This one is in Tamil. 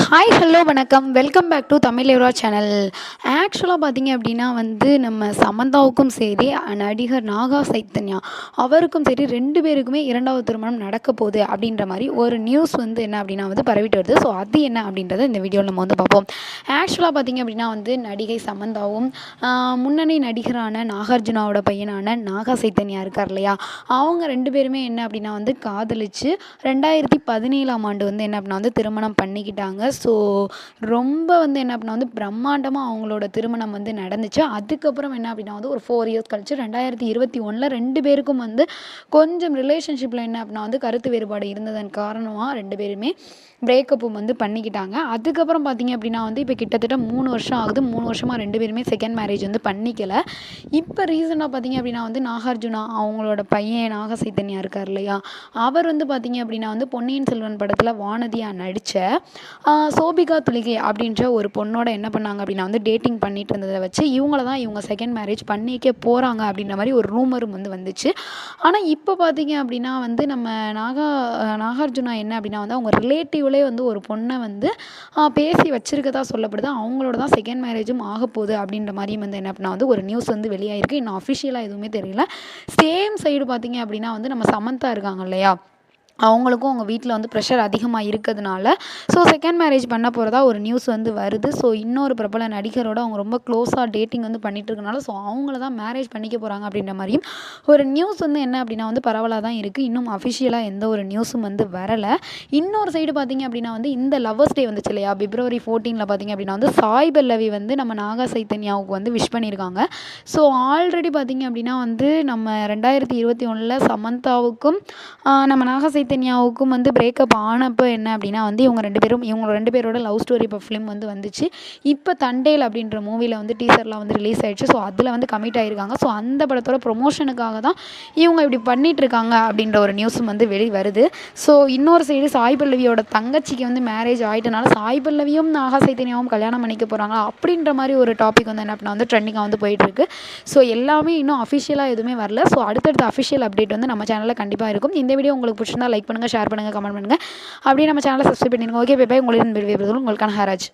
ஹாய் ஹலோ வணக்கம் வெல்கம் பேக் டு தமிழ் எவ்ரா சேனல். ஆக்சுவலாக பார்த்தீங்க அப்படின்னா நம்ம சமந்தாவுக்கும் சரி நடிகர் நாகா சைத்தன்யா அவருக்கும் சரி 2 பேருக்குமே 2வது திருமணம் நடக்க போகுது அப்படின்ற மாதிரி ஒரு நியூஸ் என்ன அப்படின்னா பரவிட்டு வருது. ஸோ அது என்ன அப்படின்றத இந்த வீடியோவில் நம்ம பார்ப்போம். ஆக்சுவலாக பார்த்தீங்க அப்படின்னா நடிகை சமந்தாவும் முன்னணி நடிகரான நாகார்ஜுனாவோட பையனான நாகா சைத்தன்யா இருக்கார் இல்லையா, அவங்க 2 பேருமே என்ன அப்படின்னா காதலிச்சு 2017ஆம் ஆண்டு என்ன அப்படின்னா திருமணம் பண்ணிக்கிட்டாங்க. ஸோ ரொம்ப என்ன அப்படின்னா பிரம்மாண்டமாக அவங்களோட திருமணம் நடந்துச்சு. அதுக்கப்புறம் என்ன அப்படின்னா ஒரு 4 இயர்ஸ் கழிச்சு 2021 2 பேருக்கும் கொஞ்சம் ரிலேஷன்ஷிப்பில் என்ன அப்படின்னா கருத்து வேறுபாடு இருந்ததன் காரணமாக 2 பேருமே பிரேக்கப்பும் பண்ணிக்கிட்டாங்க. அதுக்கப்புறம் பார்த்தீங்க அப்படின்னா இப்போ கிட்டத்தட்ட 3 வருஷம் ஆகுது. 3 வருஷமாக 2 பேருமே செகண்ட் மேரேஜ் பண்ணிக்கல. இப்போ ரீசெண்டாக பார்த்தீங்க அப்படின்னா நாகார்ஜுனா அவங்களோட பையன் நாக சைத்தன்யா இருக்கார் இல்லையா, அவர் பார்த்தீங்க அப்படின்னா பொன்னியின் செல்வன் படத்தில் வானதியாக நடித்த சோபிகா துளிகை அப்படின்ற ஒரு பொண்ணோட என்ன பண்ணாங்க அப்படின்னா டேட்டிங் பண்ணிட்டு இருந்ததை வச்சு இவங்க செகண்ட் மேரேஜ் பண்ணிக்க போகிறாங்க அப்படின்ற மாதிரி ஒரு ரூமரும் வந்துச்சு. ஆனால் இப்போ பார்த்தீங்க அப்படின்னா நம்ம நாகார்ஜுனா என்ன அப்படின்னா அவங்க ரிலேட்டிவ்லேயே ஒரு பொண்ணை பேசி வச்சிருக்கதா சொல்லப்படுது. அவங்களோட தான் செகண்ட் மேரேஜும் ஆக போகுது அப்படின்ற மாதிரியும் என்ன அப்படின்னா ஒரு நியூஸ் வெளியாயிருக்கு. இன்னும் அஃபிஷியலாக எதுவுமே தெரியல. சேம் சைடு பார்த்தீங்க அப்படின்னா நம்ம சமந்தா இருக்காங்க இல்லையா, அவங்களுக்கும் அவங்க வீட்டில் ப்ரெஷர் அதிகமாக இருக்கிறதுனால ஸோ செகண்ட் மேரேஜ் பண்ண போகிறதா ஒரு நியூஸ் வருது. ஸோ இன்னொரு பிரபல நடிகரோட அவங்க ரொம்ப க்ளோஸாக டேட்டிங் பண்ணிட்டு இருக்கனால ஸோ அவங்கள தான் மேரேஜ் பண்ணிக்க போகிறாங்க அப்படின்ற மாதிரியும் ஒரு நியூஸ் என்ன அப்படின்னா பரவலாக தான் இருக்குது. இன்னும் அஃபிஷியலாக எந்த ஒரு நியூஸும் வரலை. இன்னொரு சைடு பார்த்திங்க அப்படின்னா இந்த லவ்வர்ஸ் டே வந்துச்சு இல்லையா, February 14 பார்த்திங்க அப்படின்னா சாய் பல்லவி நம்ம நாகா சைத்தன்யாவுக்கு விஷ் பண்ணியிருக்காங்க. ஸோ ஆல்ரெடி பார்த்திங்க அப்படின்னா நம்ம 2021 சமந்தாவுக்கும் நம்ம நாகா சைத்தன்யாவுக்கும் பிரேக்கப் ஆனப்போ என்ன அப்படின்னா இவங்க 2 பேரோட லவ் ஸ்டோரி இப்போ ஃபிலிம் வந்துச்சு. இப்போ தண்டேல் அப்படின்ற மூவியில் டீசர்லாம் ரிலீஸ் ஆயிடுச்சு. ஸோ அதில் கமிட் ஆகிருக்காங்க. ஸோ அந்த படத்தோட ப்ரொமோஷனுக்காக தான் இவங்க இப்படி பண்ணிட்டு இருக்காங்க அப்படின்ற ஒரு நியூஸும் வெளி வருது. ஸோ இன்னொரு சைடு சாய் பல்லவியோட தங்கச்சிக்கு மேரேஜ் ஆகிட்டனால சாய் பல்லவியும் நாகா சைத்தன்யாவும் கல்யாணம் பண்ணிக்க போகிறாங்களா அப்படின்ற மாதிரி ஒரு டாபிக் என்ன அப்படின்னா ட்ரெண்டிங்காக போயிட்டுருக்கு. ஸோ எல்லாமே இன்னும் அஃபிஷியலாக எதுவுமே வரல. ஸோ அடுத்தடுத்த அஃபிஷியல் அப்டேட் நம்ம சேனலில் கண்டிப்பாக இருக்கும். இந்த வீடியோ உங்களுக்கு பிடிச்சிருந்தா லைக் பண்ணுங்கள், ஷேர் பண்ணுங்கள், கமெண்ட் பண்ணுங்கள். அப்படியே நம்ம சேனலை சப்ஸ்கிரைப் பண்ணிடுங்க. Okay bye. உங்களுக்கான ஹராஜ்.